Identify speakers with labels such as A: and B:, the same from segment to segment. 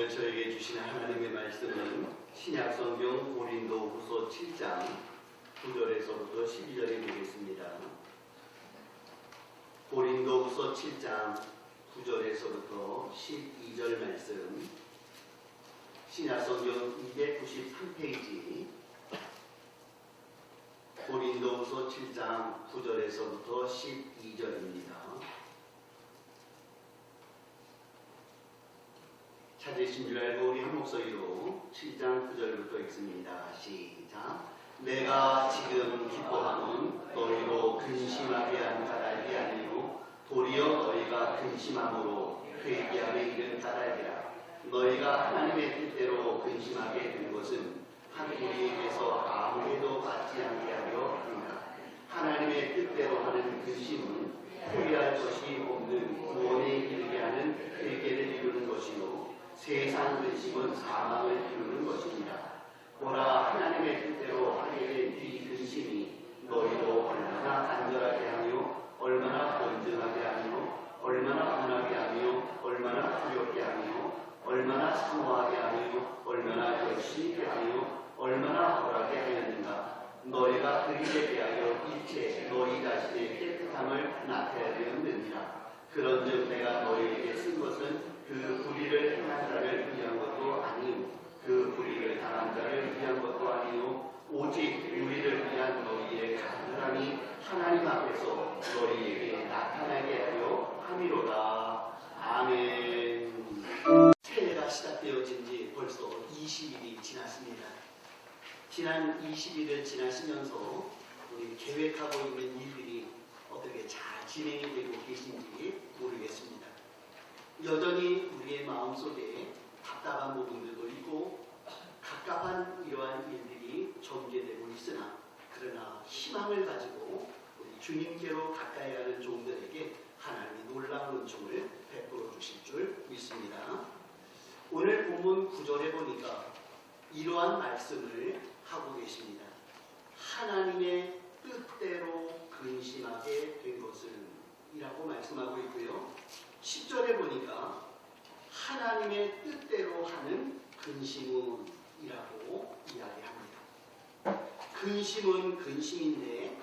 A: 오늘 저에게 주시는 하나님의 말씀은 신약성경 고린도후서 7장 9절에서부터 12절에 보겠습니다. 고린도후서 7장 9절에서부터 12절 말씀, 신약성경 293페이지, 고린도후서 7장 9절에서부터 12절입니다. 찾으신 줄 알고 우리 한 목소리로 7장 9절부터 읽습니다. 시작. 내가 지금 기뻐하는 너희로 근심하게 한 까닭이 아니요 도리어 너희가 근심함으로 회개함에 이른 까닭이라. 너희가 하나님의 뜻대로 근심하게 된 것은 한 우리에게서 아무에도 받지 않게 하려 합니다. 하나님의 뜻대로 하는 근심은 포기할 것이 없는 구원에 이르게 하는 회개를 이루는 것이요 세상 근심은 사망을 이루는 것입니다. 보라, 하나님의 뜻대로 하게 된 이 근심이 너희로 얼마나 간절하게 하며 얼마나 건전하게 하며 얼마나 분하게 하며 얼마나 두렵게 하며 얼마나 사모하게 하며 얼마나 열심히 있게 하며 얼마나 덜하게 하였는가. 너희가 그리에 대하여 일체 너희 자신의 깨끗함을 나타내었느니라. 그런즉 내가 너희에게 쓴 것은 그 불의를 행한 자를 위한 것도 아니요 그 불의를 당한 자를 위한 것도 아니요 오직 우리를 위한 너희의 간절함이 하나님 앞에서 너희에게 나타나게 하려 함이로다. 아멘. 새해가 시작되어진 지 벌써 20일이 지났습니다. 지난 20일을 지나시면서 우리 계획하고 있는 일들이 어떻게 잘 진행이 되고 계신지 모르겠습니다. 여전히 우리의 마음속에 답답한 부분들도 있고 갑갑한 이러한 일들이 전개되고 있으나, 그러나 희망을 가지고 우리 주님께로 가까이 가는 종들에게 하나님이 놀라운 은총을 베풀어 주실 줄 믿습니다. 오늘 본문 9절에 보니까 이러한 말씀을 하고 계십니다. 하나님의 뜻대로 근심하게 된 것은 이라고 말씀하고 있고요. 10절에 보니까 하나님의 뜻대로 하는 근심은 이라고 이야기합니다. 근심은 근심인데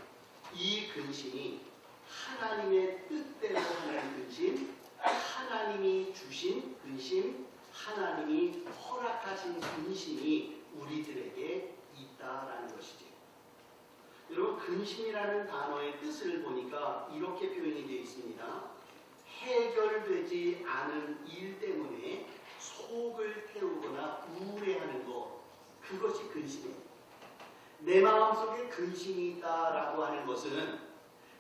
A: 이 근심이 하나님의 뜻대로 하는 근심, 하나님이 주신 근심, 하나님이 허락하신 근심이 우리들에게 있다라는 것이죠. 여러분, 근심이라는 단어의 뜻을 보니까 이렇게 표현이 되어 있습니다. 해결되지 않은 일 때문에 속을 태우거나 우울해하는 것, 그것이 근심입니다. 내 마음속에 근심이 있다라고 하는 것은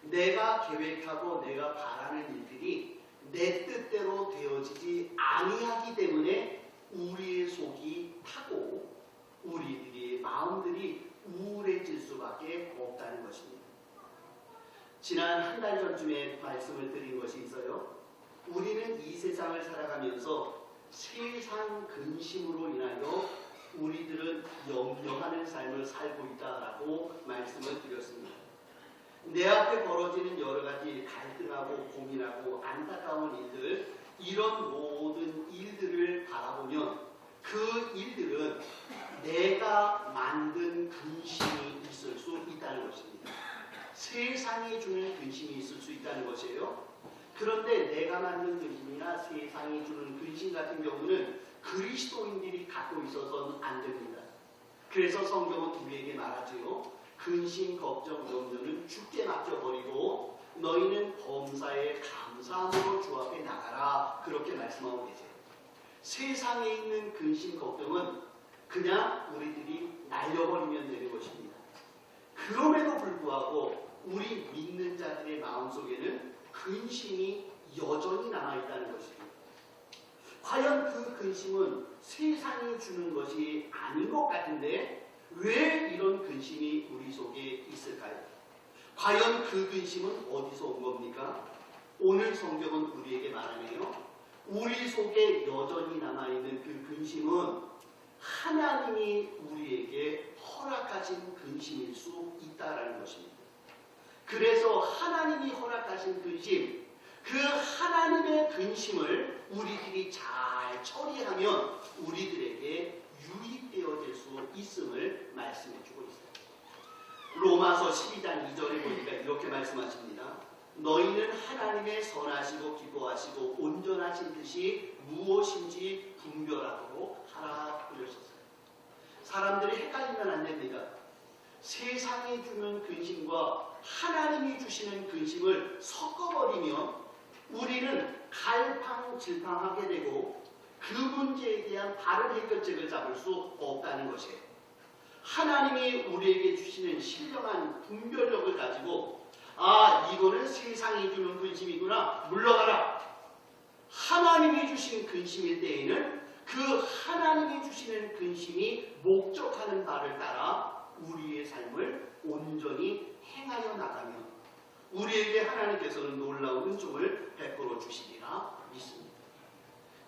A: 내가 계획하고 내가 바라는 일들이 내 뜻대로 되어지지 아니하기 때문에 우리의 속이 타고 우리들의 마음들이 우울해질 수밖에 없다는 것입니다. 지난 한 달 전쯤에 말씀을 드린 것이 있어요. 우리는 이 세상을 살아가면서 세상 근심으로 인하여 우리들은 염려하는 삶을 살고 있다라고 말씀을 드렸습니다. 내 앞에 벌어지는 여러 가지 갈등하고 고민하고 안타까운 일들, 이런 모든 일들을 바라보면 그 일들은 내가 만든 근심이 있을 수 있다는 것입니다. 세상이 주는 근심이 있을 수 있다는 것이에요. 그런데 내가 만든 근심이나 세상이 주는 근심 같은 경우는 그리스도인들이 갖고 있어서는 안 됩니다. 그래서 성경은 우리에게 말하지요. 근심, 걱정, 염려는 죽게 맡겨버리고 너희는 범사에 감사함으로 주 앞에 나가라. 그렇게 말씀하고 계세요. 세상에 있는 근심, 걱정은 그냥 우리들이 날려버리면 되는 것입니다. 그럼에도 불구하고 우리 믿는 자들의 마음속에는 근심이 여전히 남아있다는 것입니다. 과연 그 근심은 세상이 주는 것이 아닌 것 같은데 왜 이런 근심이 우리 속에 있을까요? 과연 그 근심은 어디서 온 겁니까? 오늘 성경은 우리에게 말하네요. 우리 속에 여전히 남아있는 그 근심은 하나님이 우리에게 허락하신 근심일 수 있다라는 것입니다. 그래서 하나님이 허락하신 근심, 그 하나님의 근심을 우리들이 잘 처리하면 우리들에게 유익되어질 수 있음을 말씀해주고 있어요. 로마서 12장 2절에 보니까 이렇게 말씀하십니다. 너희는 하나님의 선하시고 기뻐하시고 온전하신 뜻이 무엇인지 분별하도록 하라 그러셨어요. 사람들이 헷갈리면 안 됩니다. 세상이 주는 근심과 하나님이 주시는 근심을 섞어버리면 우리는 갈팡질팡하게 되고 그 문제에 대한 바른 해결책을 잡을 수 없다는 것이에요. 하나님이 우리에게 주시는 신령한 분별력을 가지고 이거는 세상이 주는 근심이구나, 물러가라. 하나님이 주신 근심일 때에는 그 하나님이 주시는 근심이 목적하는 바를 따라 우리의 삶을 온전히 행하여 나가면 우리에게 하나님께서는 놀라운 은총을 베풀어 주시리라 믿습니다.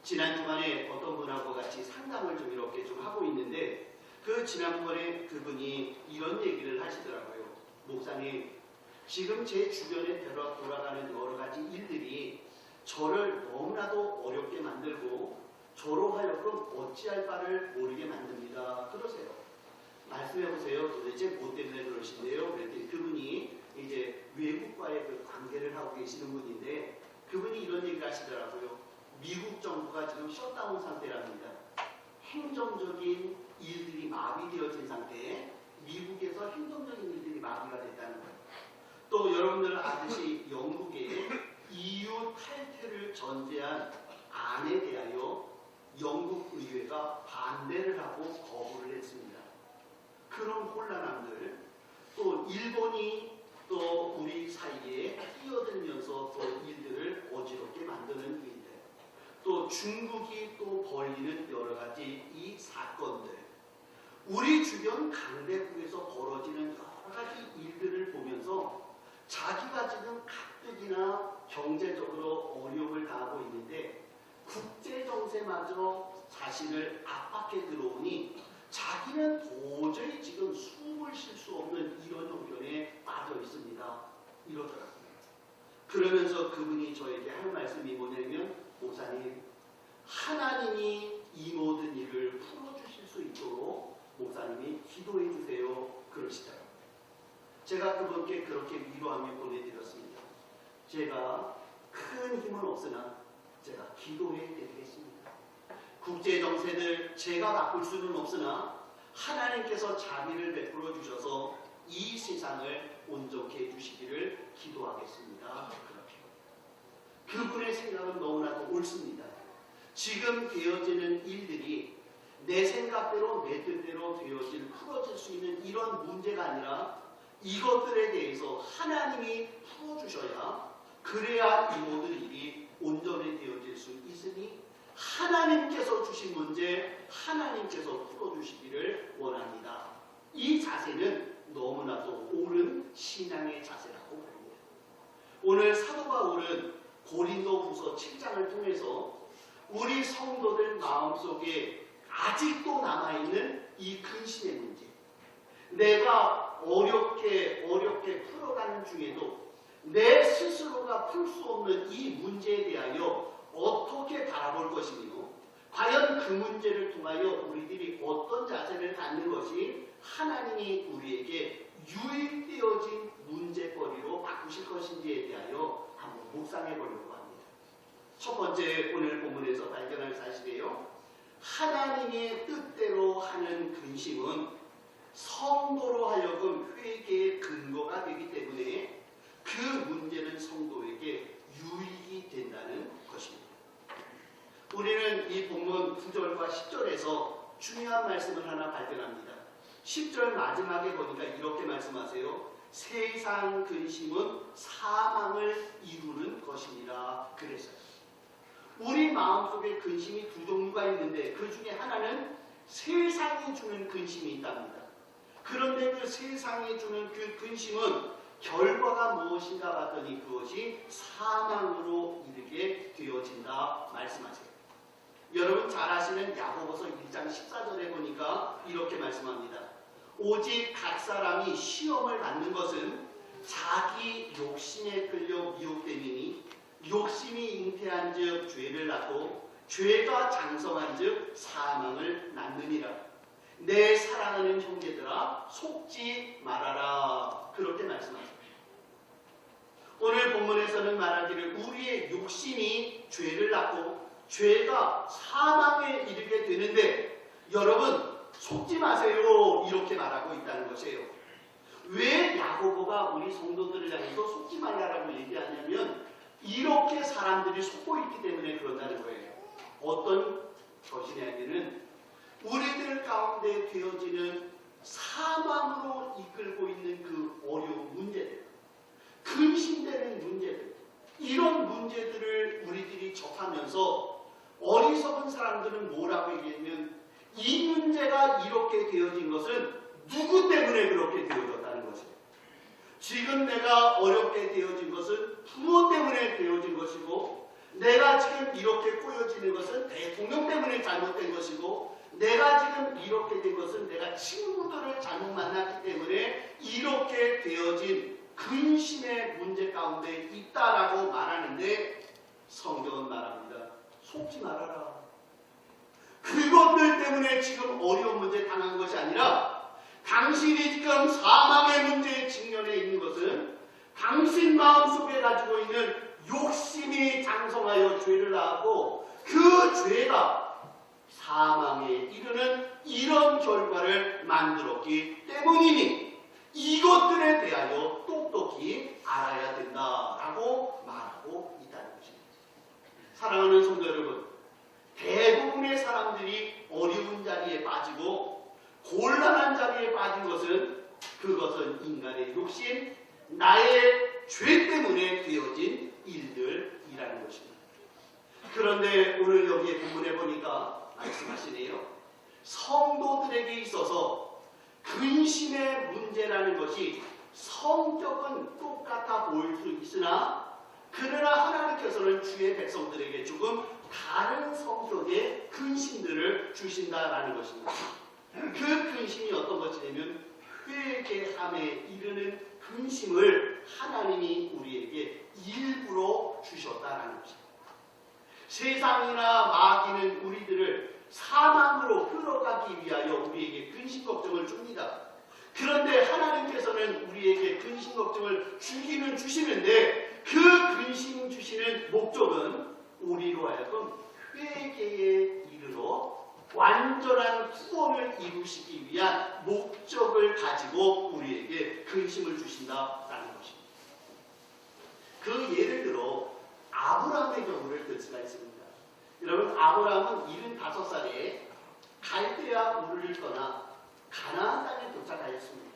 A: 지난 주간에 어떤 분하고 같이 상담을 좀 이렇게 좀 하고 있는데 그 지난번에 그분이 이런 얘기를 하시더라고요. 목사님, 지금 제 주변에 돌아가는 여러 가지 일들이 저를 너무나도 어렵게 만들고 저로 하여금 어찌할 바를 모르게 만듭니다. 그러세요. 말씀해보세요. 도대체 뭐 때문에 그러신데요? 그랬더니 그분이 이제 외국과의 그 관계를 하고 계시는 분인데 그분이 이런 얘기를 하시더라고요. 미국 정부가 지금 셧다운 상태랍니다. 행정적인 일들이 마비되어진 상태에 미국에서 행정적인 일들이 마비가 됐다는 거예요. 또 여러분들 아듯이 영국의 EU 탈퇴를 전제한 안에 대하여 영국 의회가 반대를 하고 거부를 했습니다. 그런 혼란함들, 또 일본이 또 우리 사이에 끼어들면서 또 일들을 어지럽게 만드는 일들, 또 중국이 또 벌이는 여러 가지 이 사건들, 우리 주변 강대국에서 벌어지는 여러 가지 일들을 보면서 자기가 지금 가뜩이나 경제적으로 어려움을 당하고 있는데 국제정세마저 자신을 압박해 들어오니 자기는 도저히 지금 숨을 쉴 수 없는 이런 형편에 빠져 있습니다. 이러더라고요. 그러면서 그분이 저에게 한 말씀이 뭐냐면, 목사님, 하나님이 이 모든 일을 풀어주실 수 있도록 목사님이 기도해 주세요. 그러시더라고요. 제가 그분께 그렇게 위로하며 보내드렸습니다. 제가 큰 힘은 없으나 제가 기도해 드리겠습니다. 국제정세를 제가 바꿀 수는 없으나 하나님께서 자비를 베풀어 주셔서 이 세상을 온전케 해주시기를 기도하겠습니다. 그렇게 그분의 생각은 너무나도 옳습니다. 지금 되어지는 일들이 내 생각대로 내 뜻대로 되어질 풀어질 수 있는 이런 문제가 아니라 이것들에 대해서 하나님이 풀어주셔야 그래야 이 모든 일이 온전히 되어질 수 있으니 하나님께서 주신 문제 하나님께서 풀어주시기를 원합니다. 이 자세는 너무나도 옳은 신앙의 자세라고 봅니다. 오늘 사도 바울은 고린도후서 7장을 통해서 우리 성도들 마음속에 아직도 남아있는 이 근심의 문제, 내가 어렵게 풀어가는 중에도 내 스스로가 풀 수 없는 이 문제에 대하여 어떻게 바라볼 것이며 과연 그 문제를 통하여 우리들이 어떤 자세를 갖는 것이 하나님이 우리에게 유익되어진 문제거리로 바꾸실 것인지에 대하여 한번 묵상해 보려고 합니다. 첫 번째 오늘 본문에서 발견할 사실이에요. 하나님의 뜻대로 하는 근심은 성도로 하여금 회개의 근거가 되기 때문에 그 문제는 성도에게 유익이 된다는 것입니다. 우리는 이 본문 9절과 10절에서 중요한 말씀을 하나 발견합니다. 10절 마지막에 보니까 이렇게 말씀하세요. 세상 근심은 사망을 이루는 것이니라 그랬어요. 우리 마음속에 근심이 두 종류가 있는데 그 중에 하나는 세상이 주는 근심이 있답니다. 그런데 그 세상이 주는 그 근심은 결과가 무엇인가 봤더니 그것이 사망으로 이르게 되어진다 말씀하세요. 여러분 잘 아시는 야고보서 1장 14절에 보니까 이렇게 말씀합니다. 오직 각 사람이 시험을 받는 것은 자기 욕심에 끌려 미혹됨이니 욕심이 잉태한즉 죄를 낳고 죄가 장성한즉 사망을 낳느니라. 내 사랑하는 형제들아 속지 말아라. 그렇게 말씀하십니다. 오늘 본문에서는 말하기를 우리의 욕심이 죄를 낳고 죄가 사망에 이르게 되는데 여러분 속지 마세요. 이렇게 말하고 있다는 것이에요. 왜 야고보가 우리 성도들을 향해서 속지 말라라고 얘기하냐면 이렇게 사람들이 속고 있기 때문에 그런다는 거예요. 어떤 것이냐면은 우리들 가운데 되어지는 사망으로 이끌고 있는 그 어려운 문제들, 근심되는 문제들, 이런 문제들을 우리들이 접하면서 어리석은 사람들은 뭐라고 얘기하면 이 문제가 이렇게 되어진 것은 누구 때문에 그렇게 되어졌다는 것이에요. 지금 내가 어렵게 되어진 것은 부모 때문에 되어진 것이고 내가 지금 이렇게 꼬여지는 것은 대통령 때문에 잘못된 것이고 내가 지금 이렇게 된 것은 내가 친구들을 잘못 만났기 때문에 이렇게 되어진 근심의 문제 가운데 있다라고 말하는데 성경은 말합니다. 속지 말아라. 그것들 때문에 지금 어려운 문제 당한 것이 아니라 당신이 지금 사망의 문제에 직면해 있는 것은 당신 마음속에 가지고 있는 욕심이 장성하여 죄를 낳았고 그 죄가 사망에 이르는 이런 결과를 만들었기 때문이니 이것들에 대하여 똑똑히 알아야 된다라고 말하고 있다는 것입니다. 사랑하는 성도 여러분, 대부분의 사람들이 어려운 자리에 빠지고 곤란한 자리에 빠진 것은 그것은 인간의 욕심, 나의 죄 때문에 되어진 일들이라는 것입니다. 그런데 오늘 여기에 본문에 보니까 말씀하시네요. 성도들에게 있어서 근심의 문제라는 것이 성격은 똑같아 보일 수 있으나 그러나 하나님께서는 주의 백성들에게 조금 다른 성격의 근심들을 주신다라는 것입니다. 그 근심이 어떤 것이냐면 회개함에 이르는 근심을 하나님이 우리에게 일부러 주셨다라는 것입니다. 세상이나 마귀는 우리들을 사망으로 끌어가기 위하여 우리에게 근심 걱정을 줍니다. 그런데 하나님께서는 우리에게 근심 걱정을 주기는 주시는데 그 근심 주시는 목적은 우리로 하여금 회개에 이르러 완전한 구원을 이루시기 위한 목적을 가지고 우리에게 근심을 주신다라는 것입니다. 그 예를 들어 아브라함의 경우를 들 수가 있습니다. 여러분, 아브라함은 75살에 갈대아 우르를 떠나 가나안 땅에 도착하였습니다.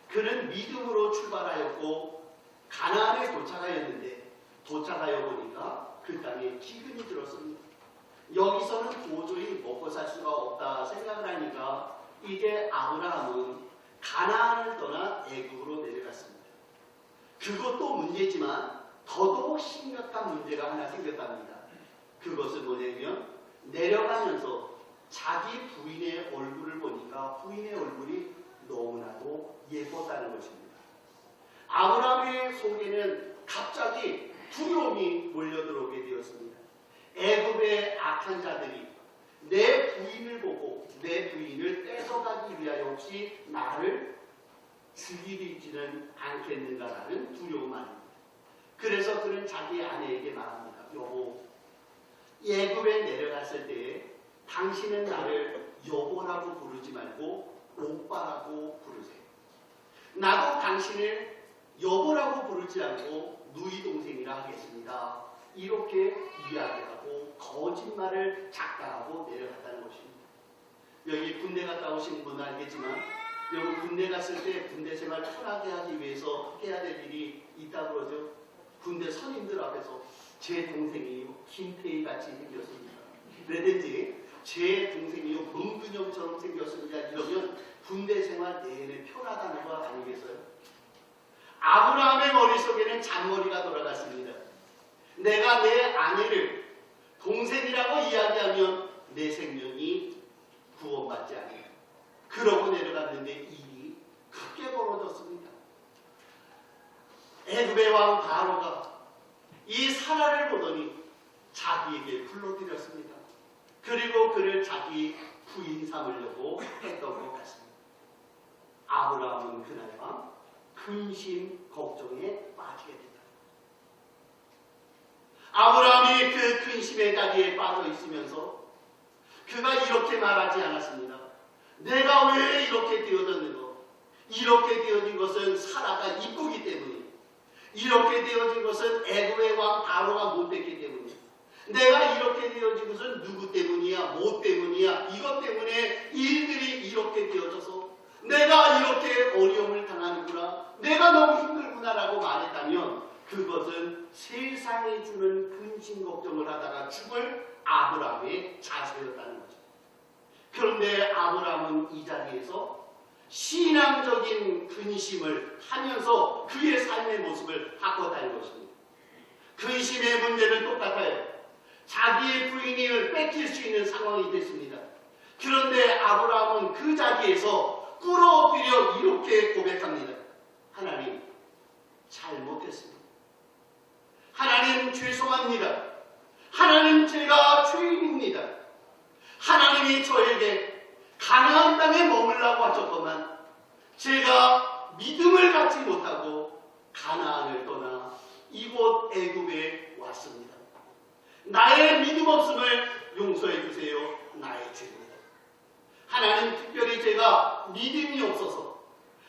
A: 그는 믿음으로 출발하였고 가나안에 도착하였는데 도착하여 보니까 그 땅에 기근이 들었습니다. 여기서는 도저히 먹고 살 수가 없다 생각을 하니까 이제 아브라함은 가나안을 떠나 애굽으로 내려갔습니다. 그것도 문제지만 더더욱 심각한 문제가 하나 생겼답니다. 그것은 뭐냐면 내려가면서 자기 부인의 얼굴을 보니까 부인의 얼굴이 너무나도 예뻤다는 것입니다. 아브라함의 속에는 갑자기 두려움이 몰려들어오게 되었습니다. 애굽의 악한 자들이 내 부인을 보고 내 부인을 뺏어가기 위하여 혹시 나를 죽이지는 않겠는가라는 두려움 아닙니다. 그래서 그는 자기 아내에게 말합니다. 여보, 애굽에 내려갔을 때 당신은 나를 여보라고 부르지 말고 오빠라고 부르세요. 나도 당신을 여보라고 부르지 않고 누이 동생이라 하겠습니다. 이렇게 이야기하고 거짓말을 작가하고 내려갔다는 것입니다. 여기 군대 갔다 오신 분은 알겠지만 여러분 군대 갔을 때 군대 생활 편하게 하기 위해서 해야 될 일이 있다고 그러죠. 군대 선임들 앞에서 제 동생이 김태희 같이 생겼습니다. 그랬든지 제 동생이요 문근영처럼 생겼습니다. 이러면 군대 생활 내내 편하다는 거 아니겠어요? 아브라함의 머릿속에는 잔머리가 돌아갔습니다. 내가 내 아내를 동생이라고 이야기하면 내 생명이 구원받지 않아요. 그러고 내려갔는데 일이 크게 벌어졌습니다. 애굽의 왕 바로가 이 사라를 보더니 자기에게 불러들였습니다. 그리고 그를 자기 부인 삼으려고 했던 것 같습니다. 아브라함은 그날 밤 근심 걱정에 빠지게 된다. 아브라함이 그 근심의 자리에 빠져 있으면서 그가 이렇게 말하지 않았습니다. 내가 왜 이렇게 되어졌는가? 이렇게 되어진 것은 사라가 이쁘기 때문이에요. 이렇게 되어진 것은 애굽의 왕 바로가 못됐기 때문이에요. 내가 이렇게 되어진 것은 누구 때문이야? 뭐 때문이야? 이것 때문에 일들이 이렇게 되어져서 내가 이렇게 어려움을 당하는구나, 내가 너무 힘들구나라고 말했다면 그것은 세상에 주는 근심 걱정을 하다가 죽을 아브라함의 자세였다는 거죠. 그런데 아브라함은 이 자리에서 신앙적인 근심을 하면서 그의 삶의 모습을 바꿨다는 것입니다. 근심의 문제는 똑같아요. 자기의 부인을 뺏길 수 있는 상황이 됐습니다. 그런데 아브라함은 그 자리에서 꿇어엎드려 이렇게 고백합니다. 하나님, 잘못했습니다. 하나님, 죄송합니다. 하나님, 제가 죄인입니다. 하나님이 저에게 가나안 땅에 머물라고 하셨건만 제가 믿음을 갖지 못하고 가나안을 떠나 이곳 애굽에 왔습니다. 나의 믿음 없음을 용서해 주세요. 나의 죄입니다. 하나님, 특별히 제가 믿음이 없어서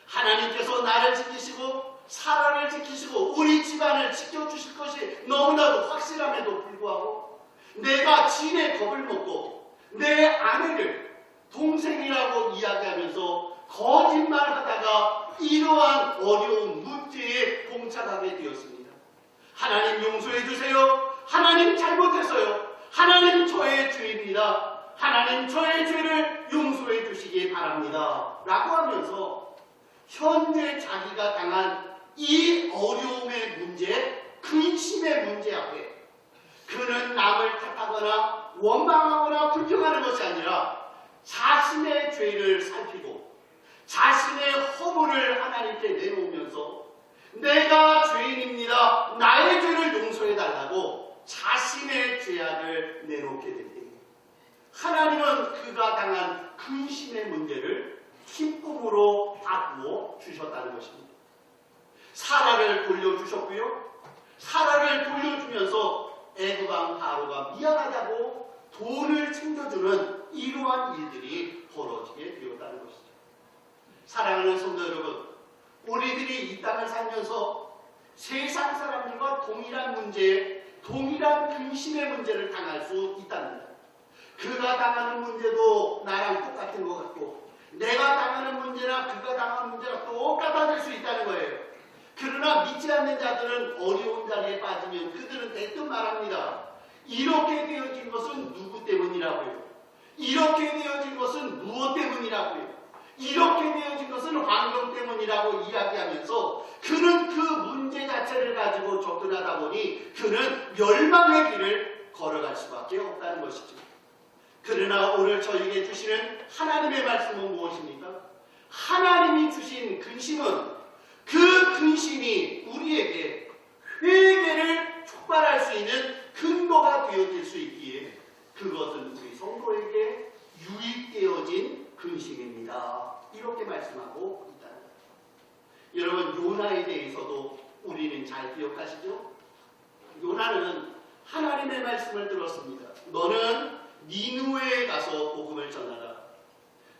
A: 하나님께서 나를 지키시고 사라를 지키시고 우리 집안을 지켜주실 것이 너무나도 확실함에도 불구하고 내가 진의 겁을 먹고 내 아내를 동생이라고 이야기하면서 거짓말하다가 이러한 어려운 문제에 봉착하게 되었습니다. 하나님, 용서해 주세요. 하나님, 잘못했어요. 하나님, 저의 죄입니다. 하나님, 저의 죄를 용서해 주시기 바랍니다. 라고 하면서 현재 자기가 당한 이 어려움의 문제, 근심의 문제 앞에 그는 남을 탓하거나 원망하거나 불평하는 것이 아니라 자신의 죄를 살피고 자신의 허물을 하나님께 내놓으면서 내가 죄인입니다. 나의 죄를 용서해달라고 자신의 죄악을 내놓게 될 때 하나님은 그가 당한 근심의 문제를 기쁨으로 바꾸어 주셨다는 것입니다. 사라를 돌려주셨고요. 사라를 돌려주면서 애굽 왕 바로가 미안하다고 돈을 챙겨주는 이러한 일들이 벌어지게 되었다는 것이죠. 사랑하는 성도 여러분, 우리들이 이 땅을 살면서 세상 사람들과 동일한 문제, 동일한 근심의 문제를 당할 수 있답니다. 그가 당하는 문제도 나랑 똑같은 것 같고 내가 당하는 문제나 그가 당하는 문제가 똑같아질 수 있다는 거예요. 그러나 믿지 않는 자들은 어려운 자리에 빠지면 그들은 대뜸 말합니다. 이렇게 되어진 것은 누구 때문이라고요? 이렇게 되어진 것은 무엇 때문이라고요? 이렇게 되어진 것은 환경 때문이라고 이야기하면서 그는 그 문제 자체를 가지고 접근하다 보니 그는 멸망의 길을 걸어갈 수밖에 없다는 것이죠. 그러나 오늘 저에게 주시는 하나님의 말씀은 무엇입니까? 하나님이 주신 근심은 그 근심이 우리에게 회개를 촉발할 수 있는 근거가 되어질 수 있기에 그것은 우리 성도에게 유익되어진 근심입니다. 이렇게 말씀하고 있다는 거예요. 여러분, 요나에 대해서도 우리는 잘 기억하시죠? 요나는 하나님의 말씀을 들었습니다. 너는 니느웨에 가서 복음을 전하라.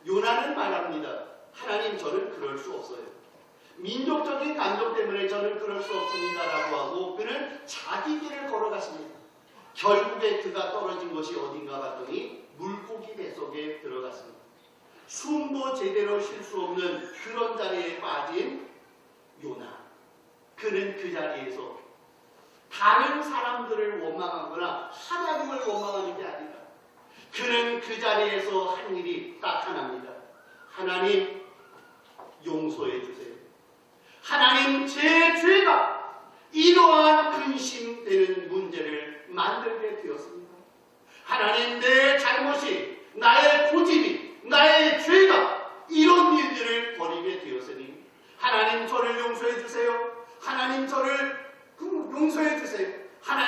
A: 요나는 말합니다. 하나님, 저는 그럴 수 없어요. 민족적인 감정 때문에 저는 그럴 수 없습니다라고 하고 그는 자기 길을 걸어갔습니다. 결국에 그가 떨어진 것이 어딘가 봤더니 물고기 뱃속에 들어갔습니다. 숨도 제대로 쉴 수 없는 그런 자리에 빠진 요나. 그는 그 자리에서 다른 사람들을 원망하거나 하나님을 원망하는 게 아니라 그는 그 자리에서 한 일이 딱 하나입니다. 하나님, 용서해 주세요. 하나님, 제 죄가 이러한 근심되는 문제를 만들게 되었습니다. 하나님, 내 잘못이, 나의 고집이, 나의 죄가 이런 일들을 벌이게 되었으니 하나님, 저를 용서해 주세요. 하나님, 저를 용서해 주세요. 하나님,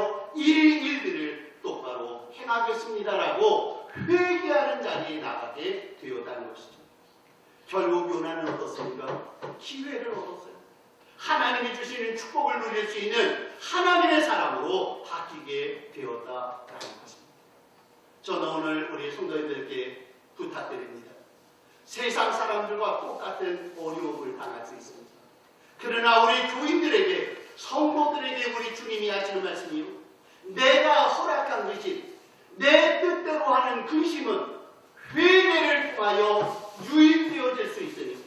A: 위하여 이 일들을 똑바로 행하겠습니다라고 회개하는 자리에 나가게 되었다는 것이죠. 결국 요나는 어떻습니까? 기회를 얻었어요. 하나님이 주시는 축복을 누릴 수 있는 하나님의 사람으로 바뀌게 되었다라는 것입니다. 저는 오늘 우리 성도님들께 부탁드립니다. 세상 사람들과 똑같은 어려움을 당할 수 있습니다. 그러나 우리 교인들에게, 성도들에게 우리 주님이 하시는 말씀이요, 내가 허락한 근심, 내 뜻대로 하는 근심은 회개를 통하여 유입되어질 수 있으니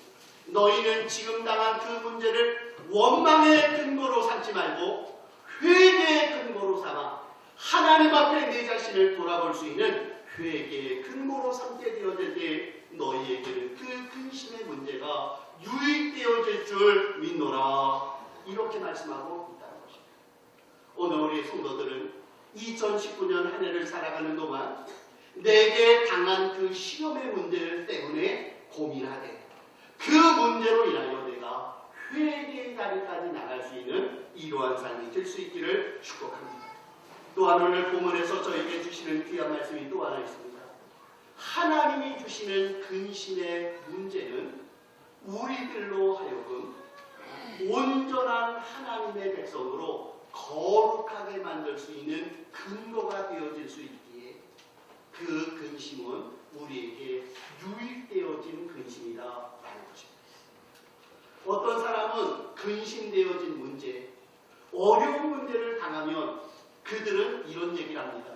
A: 너희는 지금 당한 그 문제를 원망의 근거로 삼지 말고 회개의 근거로 삼아 하나님 앞에 내 자신을 돌아볼 수 있는 회개의 근거로 삼게 되어질 때 너희에게는 그 근심의 문제가 유입되어질 줄 믿노라. 이렇게 말씀하고 있다는 것입니다. 오늘 우리 성도들은 2019년 한 해를 살아가는 동안 내게 당한 그 시험의 문제 때문에 고민하되 그 문제로 인하여 내가 회개의 자리까지 나갈 수 있는 이러한 삶이 될 수 있기를 축복합니다. 또한 오늘 본문에서 저에게 주시는 귀한 말씀이 또 하나 있습니다. 하나님이 주시는 근심의 문제는 우리들로 하여금 온전한 하나님의 백성으로 거룩하게 만들 수 있는 근거가 되어질 수 있기에 그 근심은 우리에게 유입되어진 근심이다라는 것입니다. 어떤 사람은 근심되어진 문제, 어려운 문제를 당하면 그들은 이런 얘기를 합니다.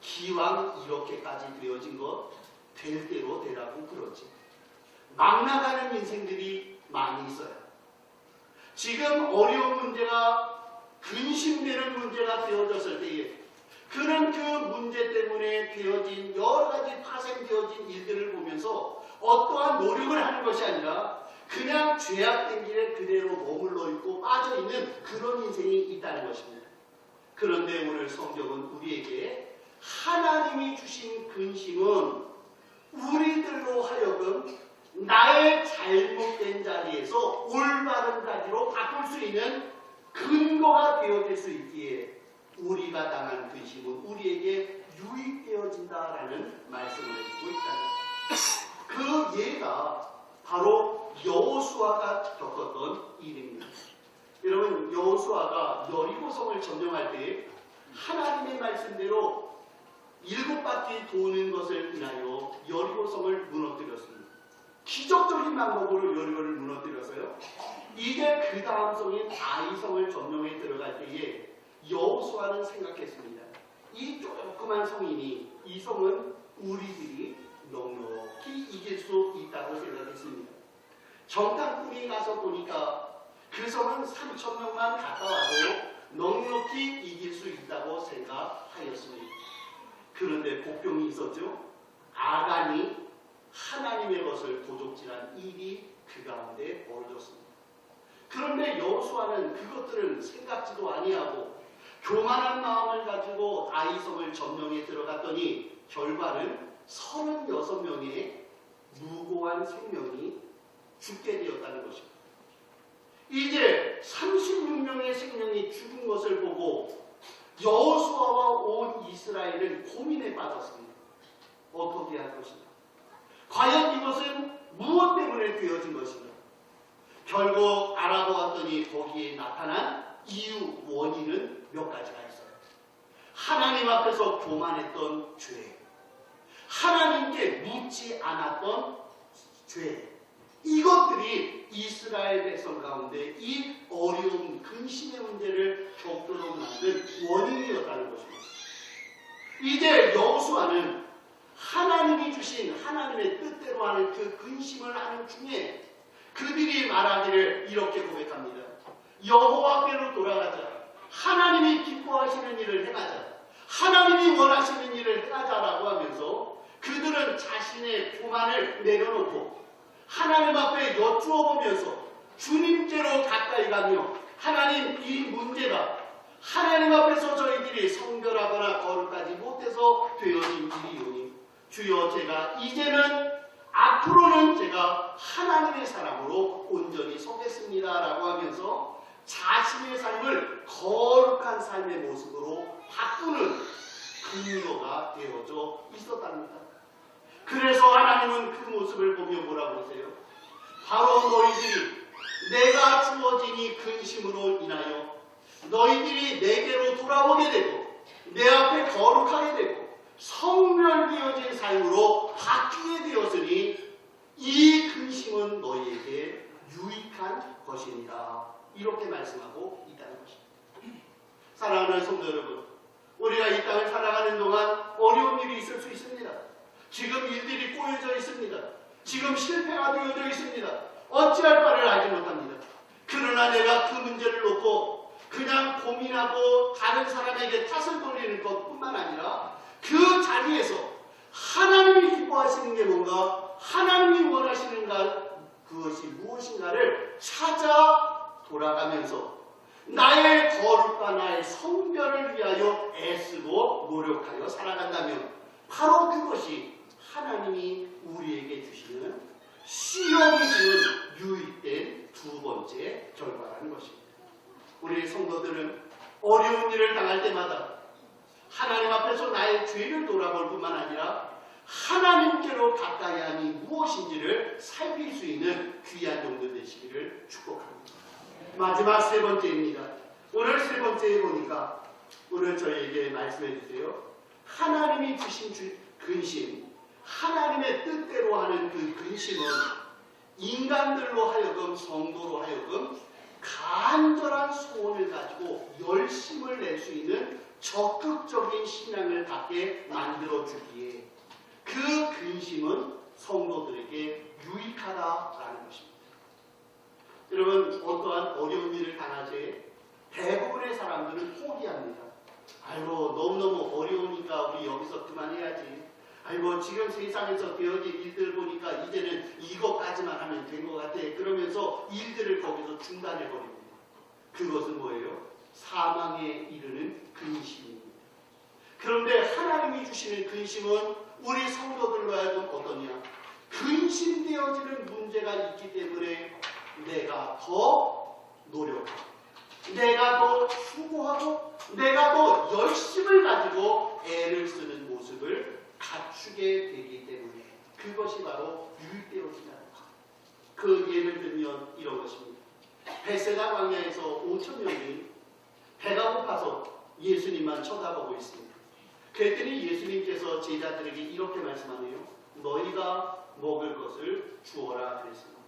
A: 기왕 이렇게까지 되어진 것 될 대로 되라고 그러지. 막 나가는 인생들이 많이 있어요. 지금 어려운 문제가 근심되는 문제가 되어졌을 때에 그는 그 문제 때문에 되어진 여러 가지 파생되어진 일들을 보면서 어떠한 노력을 하는 것이 아니라 그냥 죄악된 길에 그대로 머물러 있고 빠져있는 그런 인생이 있다는 것입니다. 그런데 오늘 성경은 우리에게 하나님이 주신 근심은 우리들로 하여금 나의 잘못된 자리에서 올바른 자리로 바꿀 수 있는 근거가 되어질 수 있기에 우리가 당한 근심은 우리에게 유입되어진다라는 말씀을 해주고 있다는 그 예가 바로 여호수아가 겪었던 일입니다. 여러분, 여호수아가 여리고성을 점령할 때 하나님의 말씀대로 7바퀴 도는 것을 인하여 여리고성을 무너뜨렸습니다. 기적적인 방법으로 여리고를 무너뜨렸어요. 이제 그 다음 성인 아이성을 점령해 들어갈 때에 여호수아는 생각했습니다. 이 조그만 성이니 이 성은 우리들이 넉넉히 이길 수 있다고 생각했습니다. 정탐꾼이 가서 보니까 그 성은 3,000명만 갔다 와도 넉넉히 이길 수 있다고 생각하였습니다. 그런데 복병이 있었죠. 아간이 하나님의 것을 도적질한 일이 그 가운데 벌어졌습니다. 그런데 여호수아는 그것들을 생각지도 아니하고 교만한 마음을 가지고 아이성을 점령해 들어갔더니 결과는 36명의 무고한 생명이 죽게 되었다는 것입니다. 이제 36명의 생명이 죽은 것을 보고 여호수아와 온 이스라엘은 고민에 빠졌습니다. 어떻게 할 것인가? 과연 이것은 무엇 때문에 되어진 것인가? 결국 알아보았더니 거기에 나타난 이유, 원인은 몇 가지가 있어요. 하나님 앞에서 교만했던 죄, 하나님께 묻지 않았던 죄, 이것들이 이스라엘 백성 가운데 이 어려운 근심의 문제를 겪도록 만든 원인이었다는 것입니다. 이제 여호수아는 하나님이 주신 하나님의 뜻대로 하는 그 근심을 하는 중에 그들이 말하기를 이렇게 고백합니다. 여호와께로 돌아가자. 하나님이 기뻐하시는 일을 행하자. 하나님이 원하시는 일을 행하자라고 하면서 그들은 자신의 교만을 내려놓고 하나님 앞에 여쭈어보면서 주님께로 가까이 가며 하나님, 이 문제가 하나님 앞에서 저희들이 성결하거나 거룩하지 못해서 되어진 일이오니 주여, 제가 이제는 앞으로는 제가 하나님의 사람으로 온전히 서겠습니다 라고 하면서 자신의 삶을 거룩한 삶의 모습으로 근거가 되어져 있었답니다. 그래서 하나님은 그 모습을 보며 뭐라고 하세요? 바로 너희들이 내가 주어지니 근심으로 인하여 너희들이 내게로 돌아오게 되고 내 앞에 거룩하게 되고 성별되어진 삶으로 바뀌게 되었으니 이 근심은 너희에게 유익한 것이니라. 이렇게 말씀하고 있다는 것입니다. 사랑하는 성도 여러분, 우리가 이 땅을 살아가는 동안 어려운 일이 있을 수 있습니다. 지금 일들이 꼬여져 있습니다. 지금 실패가 되어져 있습니다. 어찌할 바를 알지 못합니다. 그러나 내가 그 문제를 놓고 그냥 고민하고 다른 사람에게 탓을 돌리는 것뿐만 아니라 그 자리에서 하나님이 기뻐하시는 게 뭔가, 하나님이 원하시는가, 그것이 무엇인가를 찾아 돌아가면서 나의 거룩과 나의 성별을 위하여 애쓰고 노력하여 살아간다면 바로 그것이 하나님이 우리에게 주시는 시험이 주는 유익된 두 번째 결과라는 것입니다. 우리 성도들은 어려운 일을 당할 때마다 하나님 앞에서 나의 죄를 돌아볼 뿐만 아니라 하나님께로 가까이 하니 무엇인지를 살필 수 있는 귀한 종들 되시기를 축복합니다. 마지막 세 번째입니다. 오늘 세 번째에 보니까 오늘 저희에게 말씀해 주세요. 하나님이 주신 근심, 하나님의 뜻대로 하는 그 근심은 인간들로 하여금, 성도로 하여금 간절한 소원을 가지고 열심을 낼 수 있는 적극적인 신앙을 갖게 만들어주기에 그 근심은 성도들에게 유익하다라는 것입니다. 여러분, 어떠한 어려운 일을 당할 때 대부분의 사람들은 포기합니다. 아이고, 너무너무 어려우니까 우리 여기서 그만해야지. 아이고, 지금 세상에서 되어진 일들 보니까 이제는 이것까지만 하면 된 것 같아. 그러면서 일들을 거기서 중단해버립니다. 그것은 뭐예요? 사망에 이르는 근심입니다. 그런데 하나님이 주시는 근심은 우리 성도들로 하여금 어떠냐? 근심되어지는 문제가 있기 때문에 내가 더 노력하고 내가 더 수고하고 내가 더 열심을 가지고 애를 쓰는 모습을 갖추게 되기 때문에 그것이 바로 유익되어진다는 것. 그 예를 들면 이런 것입니다. 베세다 광야에서 5,000명이 배가 고파서 예수님만 쳐다보고 있습니다. 그랬더니 예수님께서 제자들에게 이렇게 말씀하네요. 너희가 먹을 것을 주어라 그랬습니다.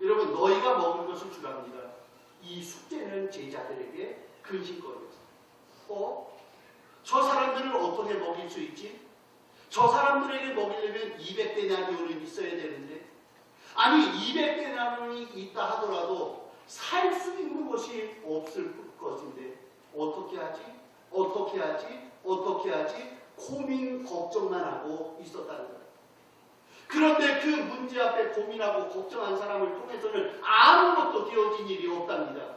A: 여러분, 너희가 먹을 것을 주랍니다. 이 숙제는 제자들에게 근심거리였어요. 저 사람들을 어떻게 먹일 수 있지? 저 사람들에게 먹이려면 200데나리온은 있어야 되는데, 아니 200데나리온이 있다 하더라도 살 수 있는 것이 없을 것인데 어떻게 하지? 어떻게 하지? 어떻게 하지? 고민 걱정만 하고 있었다는 거예요. 그런데 그 문제 앞에 고민하고 걱정한 사람을 통해서는 아무것도 되어진 일이 없답니다.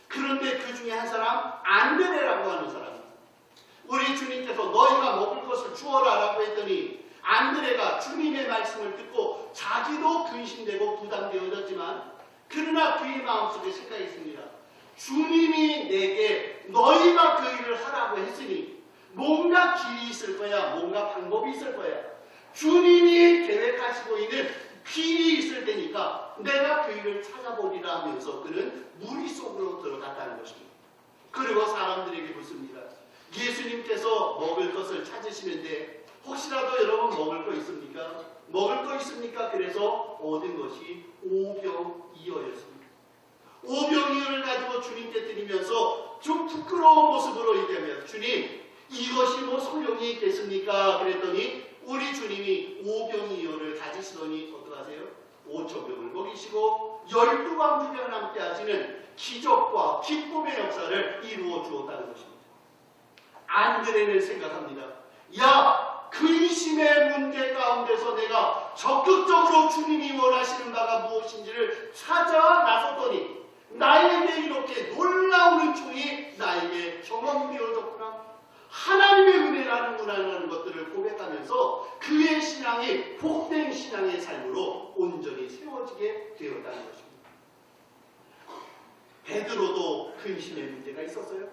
A: 그런데 그 중에 한 사람, 안드레라고 하는 사람입니다. 우리 주님께서 너희가 먹을 것을 주어라 라고 했더니 안드레가 주님의 말씀을 듣고 자기도 근심되고 부담되어졌지만 그러나 그의 마음속에 생각이 있습니다. 주님이 내게 너희가 그 일을 하라고 했으니 뭔가 길이 있을 거야. 뭔가 방법이 있을 거야. 주님이 계획하시고 있는 길이 있을 테니까 내가 그 일을 찾아보리라 하면서 그는 무리 속으로 들어갔다는 것입니다. 그리고 사람들에게 묻습니다. 예수님께서 먹을 것을 찾으시는데 혹시라도 여러분 먹을 거 있습니까? 먹을 거 있습니까? 그래서 얻은 것이 오병이어였습니다. 오병이어를 가지고 주님께 드리면서 좀 부끄러운 모습으로 얘기하며 주님, 이것이 뭐 소용이 있겠습니까? 그랬더니 우리 주님이 오병이어를 가지시더니 어떡하세요? 5,000명을 먹이시고 12광주와 함께 하시는 기적과 기쁨의 역사를 이루어 주었다는 것입니다. 안드레는 생각합니다. 야, 근심의 문제 가운데서 내가 적극적으로 주님이 원하시는 바가 무엇인지를 찾아 나섰더니 나에게 이렇게 놀라운 은총이 나에게 경험되어졌구나. 하나님의 은혜라는 것들을 고백하면서 그의 신앙이 복된 신앙의 삶으로 온전히 세워지게 되었다는 것입니다. 베드로도 근심의 문제가 있었어요.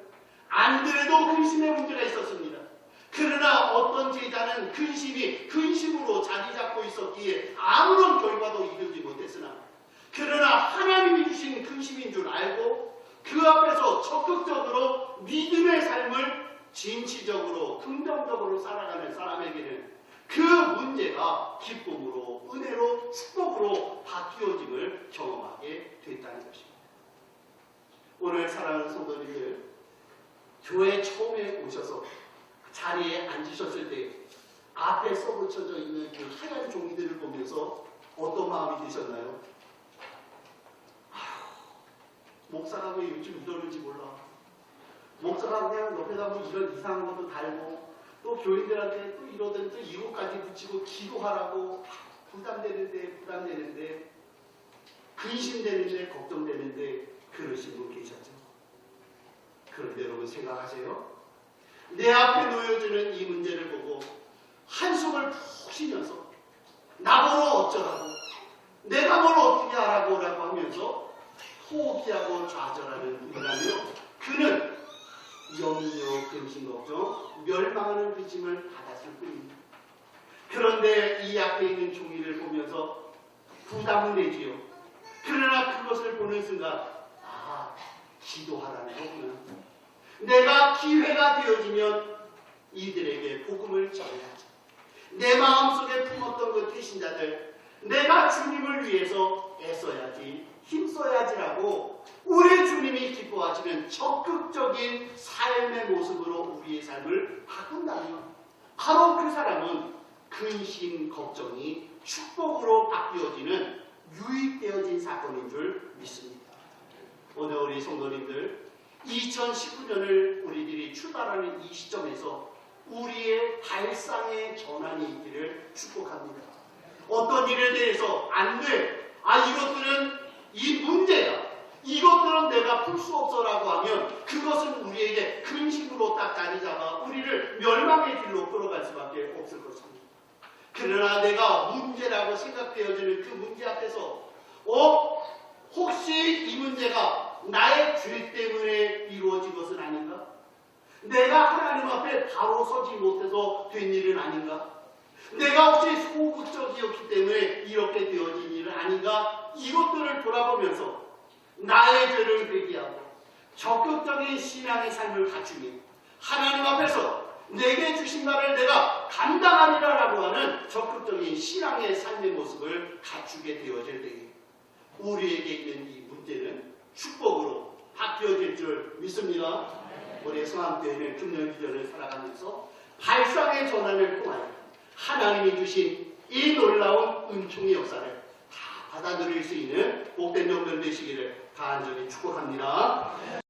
A: 안드레도 근심의 문제가 있었습니다. 그 근심으로 자리 잡고 있었기에 아무런 결과도 이루지 못했으나, 그러나 하나님이 주신 근심인 줄 알고 그 앞에서 적극적으로 믿음의 삶을 진취적으로 긍정적으로 살아가는 사람에게는 그 문제가 기쁨으로, 은혜로, 축복으로 바뀌어짐을 경험하게 됐다는 것입니다. 오늘 사랑하는 성도님들, 교회 처음에 오셔서 자리에 앉으셨을 때 앞에 써붙여져 있는 그 하얀 종이들을 보면서 어떤 마음이 드셨나요? 목사가 왜 요즘 이러는지 몰라. 목사가 그냥 옆에다 뭐 이런 이상한 것도 달고, 또 교인들한테 또 이러든 또 이것까지 붙이고 기도하라고, 부담되는데, 근심되는데, 걱정되는데, 그러신 분 계셨죠. 그런데 여러분 생각하세요. 내 앞에 놓여지는 이 문제를 보고 한숨을 푹 쉬면서 나보러 어쩌라고, 내가 뭘 어떻게 하라고 하면서 포기하고 좌절하는 분이라며 그는 염려, 근심, 걱정, 멸망하는 그 짐을 받았을 뿐입니다. 그런데 이 앞에 있는 종이를 보면서 부담은 되지요. 그러나 그것을 보는 순간, 기도하라는 거구나. 내가 기회가 되어지면 이들에게 복음을 전해야지. 내 마음속에 품었던 그 태신자들, 내가 주님을 위해서 애써야지, 힘써야지라고 우리 주님이 기뻐하시는 적극적인 삶의 모습으로 우리의 삶을 바꾼다면, 바로 그 사람은 근심, 걱정이 축복으로 바뀌어지는 유익되어진 사건인 줄 믿습니다. 오늘 우리 성도님들, 2019년을 우리들이 출발하는 이 시점에서 우리의 발상의 전환이 있기를 축복합니다. 어떤 일에 대해서 안 돼, 이것들은 이 문제야, 이것들은 내가 풀 수 없어라고 하면 그것은 우리에게 근심으로 딱 자리 잡아 우리를 멸망의 길로 끌어갈 수밖에 없을 것입니다. 그러나 내가 문제라고 생각되어지는 그 문제 앞에서 혹시 이 문제가 나의 죄 때문에 이루어진 것은 아닌가? 내가 하나님 앞에 바로 서지 못해서 된 일은 아닌가? 내가 혹시 소극적이었기 때문에 이렇게 되어진 일은 아닌가? 이것들을 돌아보면서 나의 죄를 회개하고 적극적인 신앙의 삶을 갖추며 하나님 앞에서 내게 주신 바를 내가 감당하리라라고 하는 적극적인 신앙의 삶의 모습을 갖추게 되어질 때에 우리에게 있는 이 문제는 축복으로 바뀌어질 줄 믿습니다. 우리의 성함교회는 금년기전을 살아가면서 발상의 전환을 통하여 하나님이 주신 이 놀라운 은총의 역사를 다 받아들일 수 있는 복된 영들 되시기를 간절히 축복합니다.